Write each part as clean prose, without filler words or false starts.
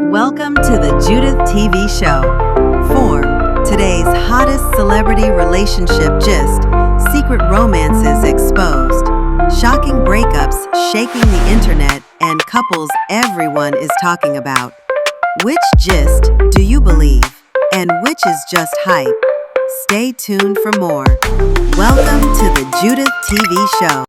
Welcome to the Judith TV show. Form, today's hottest celebrity relationship gist, secret romances exposed, shocking breakups shaking the internet, and couples everyone is talking about. Which gist do you believe, and which is just hype? Stay tuned for more. Welcome to the Judith TV show.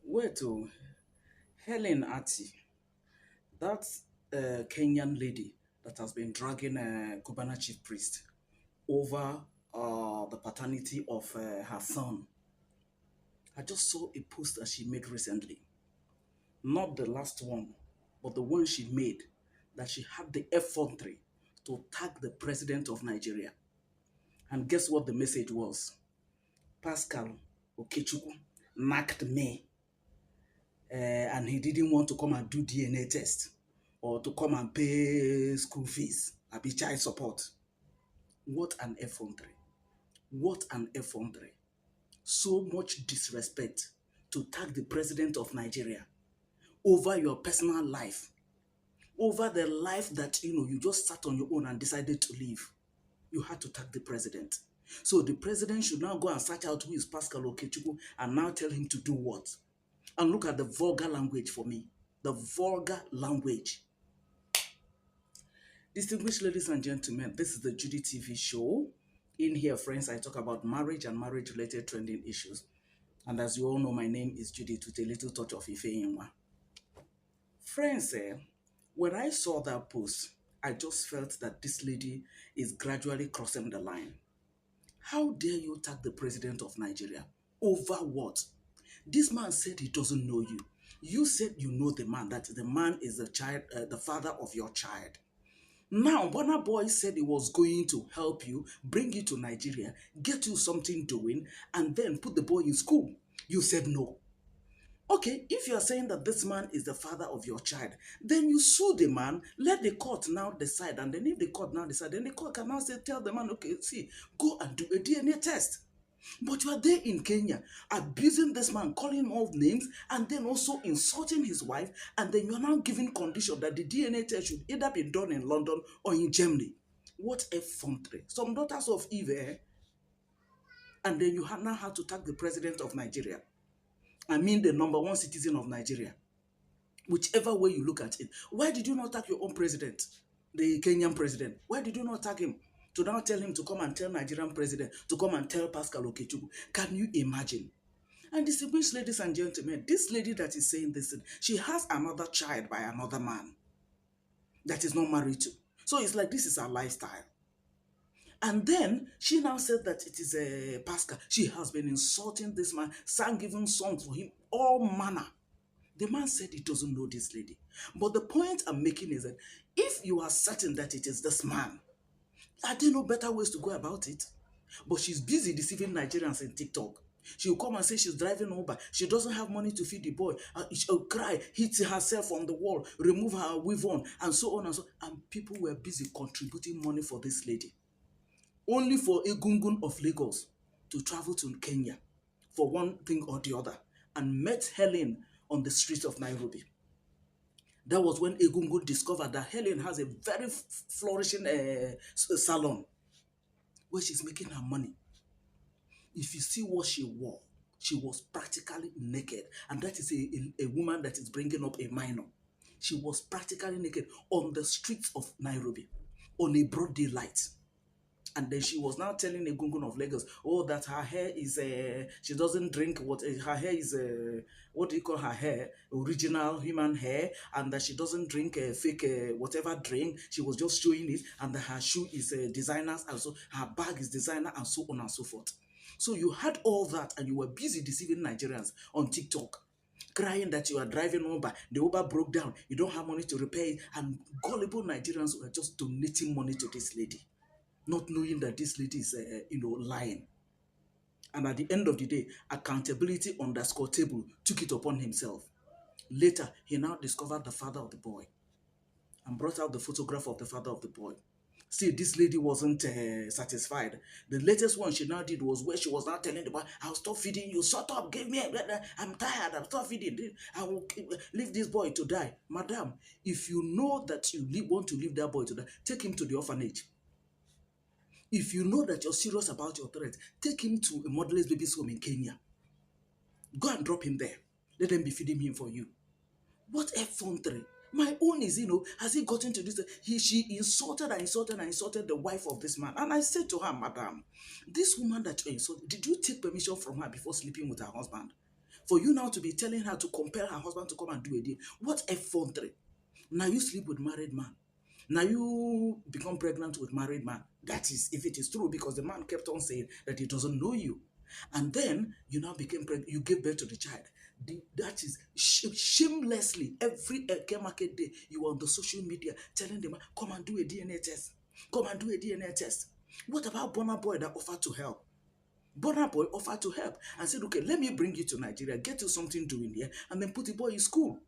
Where to Helen Ati, that's a Kenyan lady that has been dragging Cubana Chief Priest over the paternity of her son. I just saw a post that she made recently. Not the last one, but the one she made that she had the effrontery to tag the president of Nigeria. And guess what the message was? Pascal Okechukwu knocked me and he didn't want to come and do DNA test or to come and pay school fees, be child support. What an effrontery. What an effrontery. So much disrespect to tag the president of Nigeria over your personal life, over the life that you just sat on your own and decided to live. You had to tag the president. So the president should now go and search out who is Pascal Okechukwu and now tell him to do what? And look at the vulgar language for me. The vulgar language. Distinguished ladies and gentlemen, this is the Judy TV show. In here, friends, I talk about marriage and marriage-related trending issues. And as you all know, my name is Judy with a little touch of Ife Inwa. Friends, when I saw that post, I just felt that this lady is gradually crossing the line. How dare you tag the president of Nigeria? Over what? This man said he doesn't know you. You said you know the man, that the man is the child, the father of your child. Now, Burna Boy said he was going to help you, bring you to Nigeria, get you something doing, and then put the boy in school. You said no. Okay, if you are saying that this man is the father of your child, then you sue the man, let the court now decide, and then if the court now decide, then the court can now say, tell the man, okay, see, go and do a DNA test. But you are there in Kenya, abusing this man, calling him all names, and then also insulting his wife, and then you're now giving condition that the DNA test should either be done in London or in Germany. What a effrontery. Some daughters of Eve, and then you now have to tag the president of Nigeria. I mean the number one citizen of Nigeria. Whichever way you look at it. Why did you not tag your own president, the Kenyan president? Why did you not tag him? To now tell him to come and tell Nigerian president, to come and tell Pascal Okechukwu. Can you imagine? And distinguished ladies and gentlemen, this lady that is saying this, she has another child by another man that is not married to. So it's like this is her lifestyle. And then she now said that it is a Pascal. She has been insulting this man, sang even songs for him, all manner. The man said he doesn't know this lady. But the point I'm making is that if you are certain that it is this man, are there no better ways to go about it? But she's busy deceiving Nigerians in TikTok. She'll come and say she's driving Uber. She doesn't have money to feed the boy. She'll cry, hit herself on the wall, remove her weave on, and so on and so on. And people were busy contributing money for this lady. Only for Egungun of Lagos to travel to Kenya for one thing or the other and met Helen on the streets of Nairobi. That was when Egungun discovered that Helen has a very flourishing salon where she's making her money. If you see what she wore, she was practically naked. And that is a woman that is bringing up a minor. She was practically naked on the streets of Nairobi on a broad daylight. And then she was now telling Egungun of Lagos, oh, that her hair is, she doesn't drink what, her hair is, what do you call her hair? Original human hair, and that she doesn't drink fake whatever drink. She was just showing it, and that her shoe is designers, and so her bag is designer, and so on and so forth. So you had all that, and you were busy deceiving Nigerians on TikTok, crying that you are driving Uber, the Uber broke down, you don't have money to repair it, and gullible Nigerians were just donating money to this lady, not knowing that this lady is, lying. And at the end of the day, accountability underscore table took it upon himself. Later, he now discovered the father of the boy and brought out the photograph of the father of the boy. See, this lady wasn't satisfied. The latest one she now did was where she was now telling the boy, I'll stop feeding you. Shut up, give me, I'm tired, I'll stop feeding. I will leave this boy to die. Madam, if you know that you want to leave that boy to die, take him to the orphanage. If you know that you're serious about your threat, take him to a motherless baby's home in Kenya. Go and drop him there. Let them be feeding him for you. What effrontery? My own is, has he gotten to this? She insulted the wife of this man. And I said to her, Madam, this woman that you insulted, did you take permission from her before sleeping with her husband? For you now to be telling her to compel her husband to come and do a deal. What effrontery? Now you sleep with married man. Now you become pregnant with married man. That is, if it is true, because the man kept on saying that he doesn't know you. And then you now became pregnant, you gave birth to the child. That is shamelessly, every market day, you are on the social media telling them, come and do a DNA test. Come and do a DNA test. What about Burna Boy that offered to help? Burna Boy offered to help and said, okay, let me bring you to Nigeria, get you something doing here, and then put the boy in school.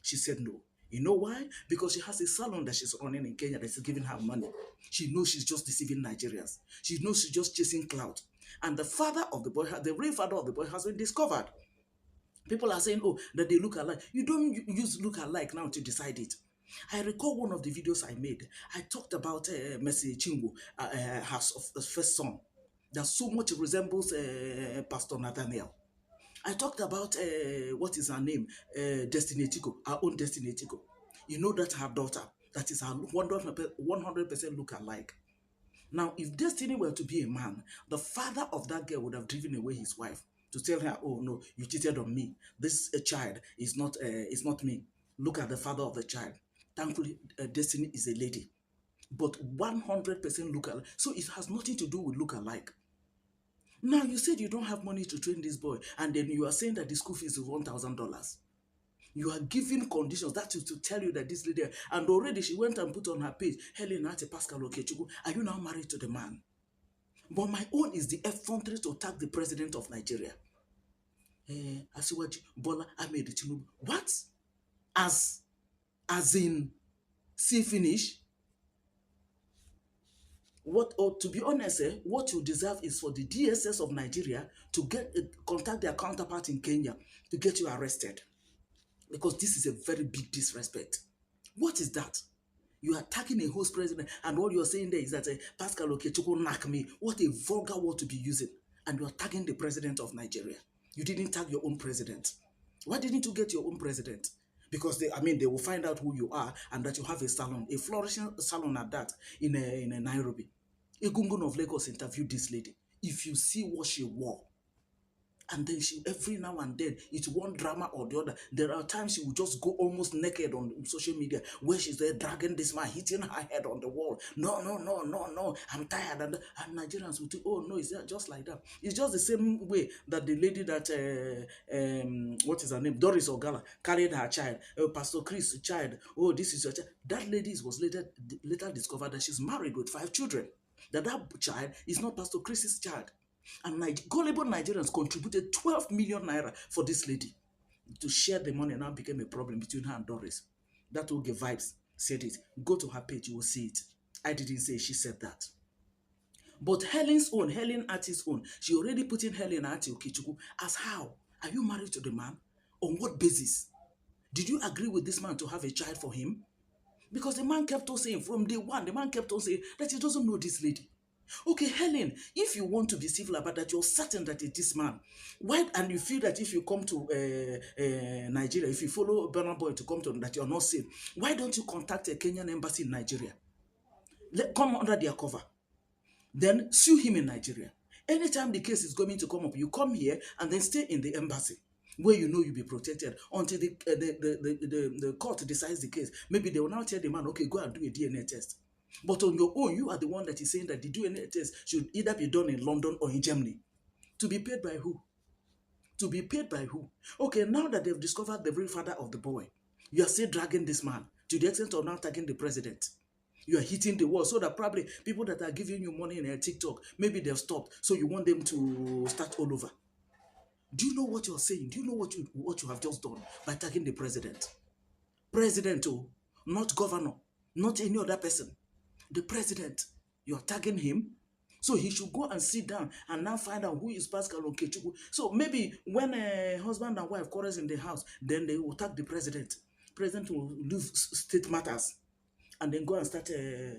She said no. You know why? Because she has a salon that she's running in Kenya that's giving her money. She knows she's just deceiving Nigerians. She knows she's just chasing clout. And the father of the boy, the real father of the boy, has been discovered. People are saying, oh, that they look alike. You don't use look alike now to decide it. I recall one of the videos I made. I talked about Mercy Chingu, her first son, that so much resembles Pastor Nathaniel. I talked about, what is her name? Destiny Tico, our own Destiny Tico. You know that her daughter, that is her 100% look alike. Now, if Destiny were to be a man, the father of that girl would have driven away his wife to tell her, oh no, you cheated on me. This child is not me. Look at the father of the child. Thankfully, Destiny is a lady. But 100% look alike. So it has nothing to do with look alike. Now, you said you don't have money to train this boy, and then you are saying that the school fees is $1,000. You are giving conditions. That is to tell you that this lady, and already she went and put on her page, Helen Ati, Pascal Okechukwu, are you now married to the man? But my own is the effrontery to attack the president of Nigeria. Asiwaju Bola Ahmed Tinubu. What? As in, see finish? What, or to be honest, what you deserve is for the DSS of Nigeria to contact their counterpart in Kenya to get you arrested. Because this is a very big disrespect. What is that? You are attacking a host president, and what you're saying there is that Pascal Okechukwu knock me. What a vulgar word to be using. And you're tagging the president of Nigeria. You didn't tag your own president. Why didn't you get your own president? Because they will find out who you are and that you have a salon, a flourishing salon at that, in Nairobi. Egungun of Lagos interviewed this lady. If you see what she wore, and then she, every now and then, it's one drama or the other. There are times she will just go almost naked on social media, where she's there dragging this man, hitting her head on the wall. No, I'm tired. And Nigerians will think, oh no, it's just like that. It's just the same way that the lady that, what is her name? Doris Ogala carried her child. Pastor Chris' child. Oh, this is your child. That lady was later discovered that she's married with 5 children. That child is not Pastor Chris's child. And gullible Nigerians contributed 12 million naira for this lady. To share the money now became a problem between her and Doris. That will give vibes. Said it. Go to her page, you will see it. I didn't say, she said that. But Helen Ati's own, she already put in Helen Ati Okechukwu as how? Are you married to the man? On what basis? Did you agree with this man to have a child for him? Because the man kept on saying, from day one, the man kept on saying that he doesn't know this lady. Okay, Helen, if you want to be civil about that, you're certain that it's this man. Why? And you feel that if you come to Nigeria, if you follow Burna Boy to come to that you're not safe, why don't you contact a Kenyan embassy in Nigeria? Come under their cover. Then sue him in Nigeria. Anytime the case is going to come up, you come here and then stay in the embassy where you know you'll be protected until the court decides the case. Maybe they will now tell the man, okay, go and do a DNA test. But on your own, you are the one that is saying that the DNA test should either be done in London or in Germany. To be paid by who? To be paid by who? Okay, now that they've discovered the real father of the boy, you are still dragging this man to the extent of now tagging the president. You are hitting the wall so that probably people that are giving you money in TikTok, maybe they've stopped. So you want them to start all over. Do you know what you're saying? Do you know what you have just done by tagging the president? President, oh, not governor, not any other person. The president, you're tagging him. So he should go and sit down and now find out who is Pascal Okechukwu. So maybe when a husband and wife quarrels in the house, then they will tag the president. President will leave state matters and then go and start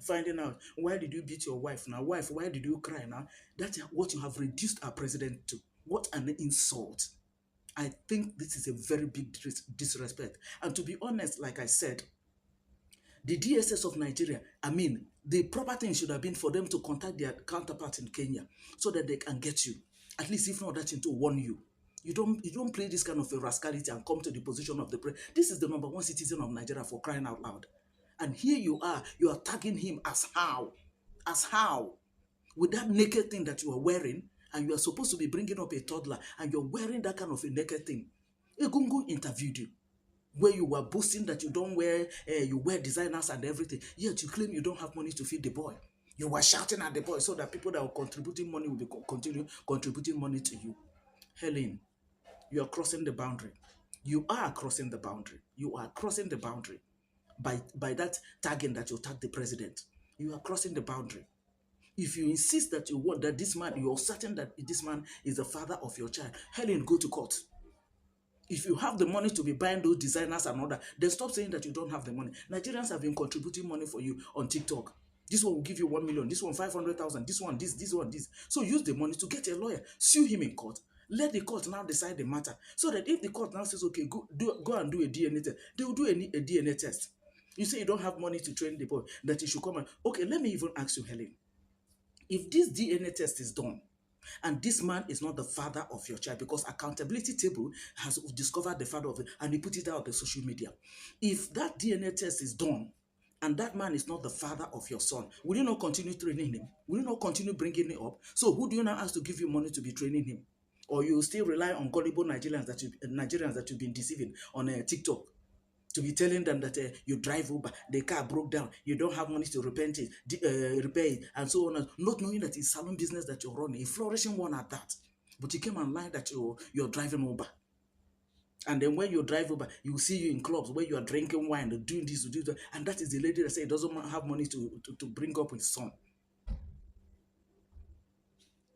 finding out, why did you beat your wife now? Wife, why did you cry now? That's what you have reduced our president to. What an insult. I think this is a very big disrespect. And to be honest, like I said, the DSS of Nigeria, I mean, the proper thing should have been for them to contact their counterparts in Kenya so that they can get you. At least if not that thing to warn you. You don't play this kind of a rascality and come to the position of the president. This is the #1 citizen of Nigeria, for crying out loud. And here you are tagging him as how? As how? With that naked thing that you are wearing, and you are supposed to be bringing up a toddler, and you're wearing that kind of a naked thing. Egungun interviewed you, where you were boasting that you don't wear, you wear designers and everything, yet you claim you don't have money to feed the boy. You were shouting at the boy so that people that were contributing money will be continue contributing money to you. Helen, you are crossing the boundary. You are crossing the boundary. You are crossing the boundary by that tagging that you tag the president. You are crossing the boundary. If you insist that you want that this man, you're certain that this man is the father of your child, Helen, go to court. If you have the money to be buying those designers and all that, then stop saying that you don't have the money. Nigerians have been contributing money for you on TikTok. This one will give you 1 million, this one 500,000, this one this one this. So use the money to get a lawyer, sue him in court. Let the court now decide the matter. So that if the court now says, okay, go and do a DNA test, they will do a DNA test. You say you don't have money to train the boy, that you should come and, okay, let me even ask you, Helen. If this DNA test is done, and this man is not the father of your child, because accountability table has discovered the father of it and he put it out on the social media. If that DNA test is done and that man is not the father of your son, will you not continue training him? Will you not continue bringing him up? So who do you now ask to give you money to be training him? Or you still rely on gullible Nigerians that you've been deceiving on TikTok? To be telling them that you drive Uber, the car broke down, you don't have money to repair it, and so on, not knowing that it's salon business that you're running, a flourishing one at that. But you came and lied that you're driving Uber. And then when you drive Uber, you will see you in clubs where you are drinking wine, doing this, doing that, and that is the lady that says doesn't have money to bring up his son.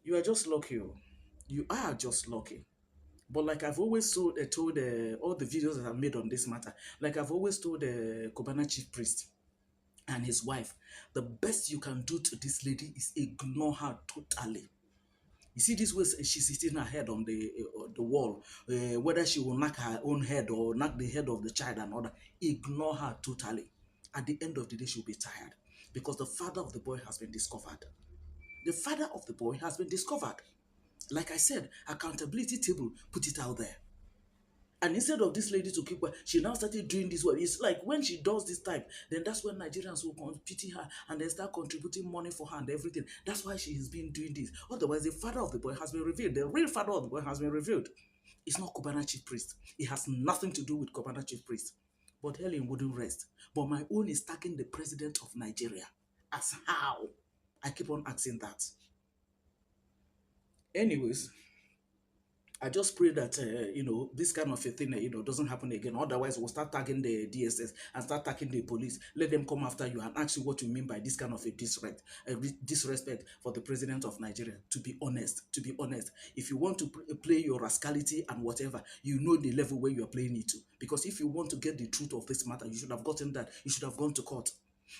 You are just lucky. You are just lucky. But like I've always told all the videos that I've made on this matter, like I've always told Cubana Chief Priest and his wife, the best you can do to this lady is ignore her totally. You see this way she's sitting her head on the wall, whether she will knock her own head or knock the head of the child and all that, ignore her totally. At the end of the day, she'll be tired because the father of the boy has been discovered. The father of the boy has been discovered. Like I said, accountability table put it out there. And instead of this lady to keep quiet, she now started doing this work. It's like when she does this type, then that's when Nigerians will pity her and then start contributing money for her and everything. That's why she has been doing this. Otherwise, the father of the boy has been revealed. The real father of the boy has been revealed. It's not Cubana Chief Priest. It has nothing to do with Cubana Chief Priest. But Helen wouldn't rest. But my own is tagging the president of Nigeria. As how? I keep on asking that. Anyways, I just pray that, this kind of a thing, doesn't happen again. Otherwise, we'll start tagging the DSS and start tagging the police. Let them come after you and ask you what you mean by this kind of a disrespect for the president of Nigeria. To be honest, if you want to play your rascality and whatever, you know the level where you are playing it to. Because if you want to get the truth of this matter, you should have gotten that. You should have gone to court.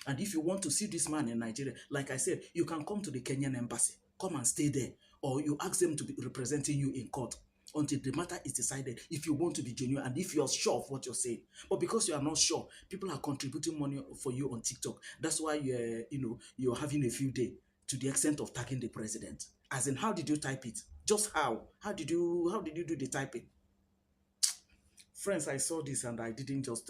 And if you want to see this man in Nigeria, like I said, you can come to the Kenyan embassy. Come and stay there. Or you ask them to be representing you in court until the matter is decided, if you want to be genuine and if you're sure of what you're saying. But because you are not sure, people are contributing money for you on TikTok. That's why you're having a few days to the extent of tagging the president. As in, how did you type it? Just how? How did you do the typing? Friends, I saw this and I didn't just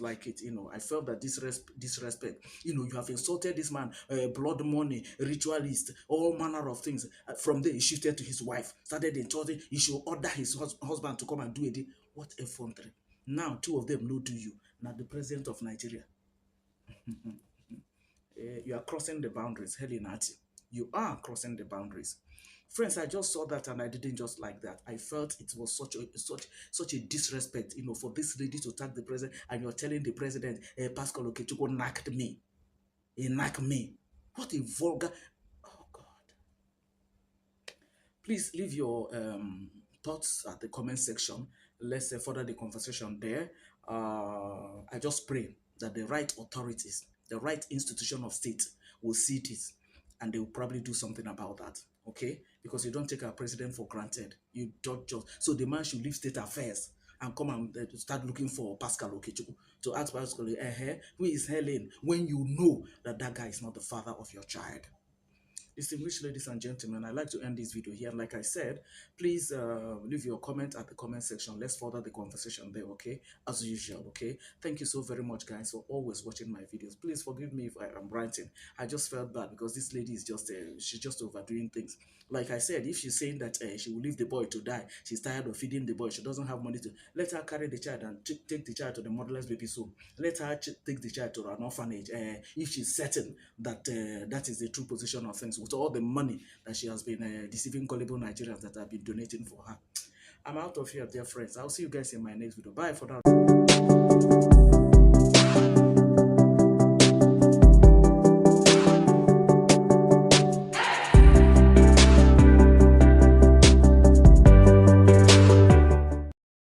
like it. I felt that disrespect. You have insulted this man, blood money, ritualist, all manner of things. From there, he shifted to his wife, started insulting. He should order his husband to come and do it. What a effrontery! Now, two of them no do you. Now, the president of Nigeria, you are crossing the boundaries, Helen Ati. You are crossing the boundaries. Friends, I just saw that and I didn't just like that. I felt it was such a disrespect, for this lady to tag the president, and you're telling the president, Pascal Okechukwu knocked me. He knocked me. What a vulgar. Oh God. Please leave your thoughts at the comment section. Let's further the conversation there. I just pray that the right authorities, the right institution of state will see this and they will probably do something about that. Okay? Because you don't take our president for granted. You don't just. So the man should leave state affairs and come and start looking for Pascal Okechukwu to ask Pascal, who is Helen, when you know that guy is not the father of your child. Distinguished ladies and gentlemen, I'd like to end this video here. Like I said, please leave your comment at the comment section. Let's further the conversation there, okay? As usual, okay? Thank you so very much, guys, for always watching my videos. Please forgive me if I am ranting. I just felt bad because this lady is just, she's just overdoing things. Like I said, if she's saying that she will leave the boy to die, she's tired of feeding the boy, she doesn't have money to, let her carry the child and take the child to the motherless baby home. Let her take the child to an orphanage if she's certain that that is the true position of things, with all the money that she has been deceiving gullible Nigerians that have been donating for her. I'm out of here, dear friends. I'll see you guys in my next video. Bye for now.